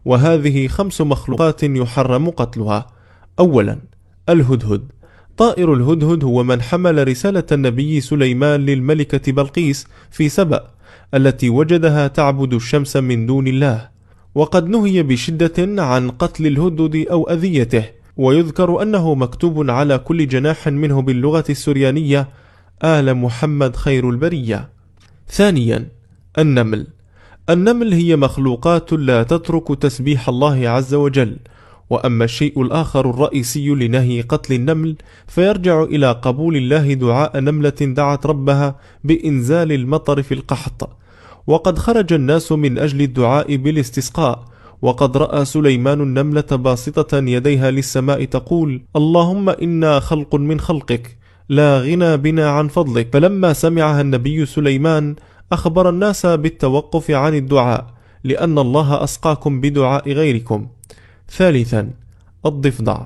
وهذه 5 مخلوقات يحرم قتلها. أولا، الهدهد. طائر الهدهد هو من حمل رسالة النبي سليمان للملكة بلقيس في سبأ التي وجدها تعبد الشمس من دون الله، وقد نهي بشدة عن قتل الهدهد أو أذيته، ويذكر أنه مكتوب على كل جناح منه باللغة السريانية: آل محمد خير البرية. ثانيا، النمل. النمل هي مخلوقات لا تترك تسبيح الله عز وجل. وأما الشيء الآخر الرئيسي لنهي قتل النمل فيرجع إلى قبول الله دعاء نملة دعت ربها بإنزال المطر في القحط، وقد خرج الناس من أجل الدعاء بالاستسقاء، وقد رأى سليمان النملة باسطة يديها للسماء تقول: اللهم إنا خلق من خلقك لا غنى بنا عن فضلك. فلما سمعها النبي سليمان أخبر الناس بالتوقف عن الدعاء، لأن الله أسقاكم بدعاء غيركم. ثالثا، الضفدع.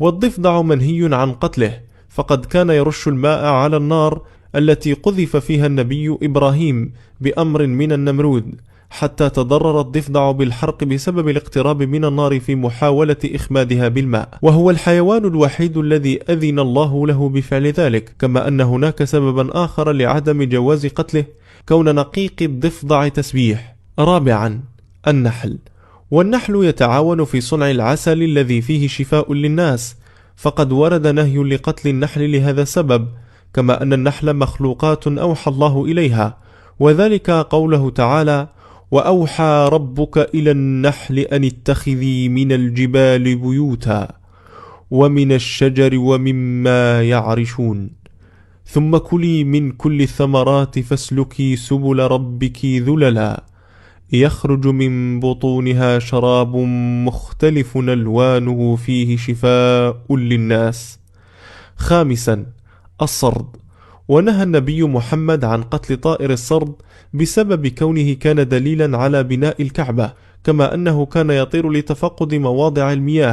والضفدع منهي عن قتله، فقد كان يرش الماء على النار التي قذف فيها النبي إبراهيم بأمر من النمرود، حتى تضرر الضفدع بالحرق بسبب الاقتراب من النار في محاولة إخمادها بالماء، وهو الحيوان الوحيد الذي أذن الله له بفعل ذلك. كما أن هناك سببا آخر لعدم جواز قتله، كون نقيق الضفدع تسبيح. رابعا، النحل. والنحل يتعاون في صنع العسل الذي فيه شفاء للناس، فقد ورد نهي لقتل النحل لهذا السبب، كما أن النحل مخلوقات أوحى الله إليها، وذلك قوله تعالى: وأوحى ربك إلى النحل أن اتخذي من الجبال بيوتا ومن الشجر ومما يعرشون ثم كلي من كل الثمرات فاسلكي سبل ربك ذللا يخرج من بطونها شراب مختلف ألوانه فيه شفاء للناس. خامسا، الصرد. ونهى النبي محمد عن قتل طائر الصرد بسبب كونه كان دليلا على بناء الكعبة، كما أنه كان يطير لتفقد مواضع المياه،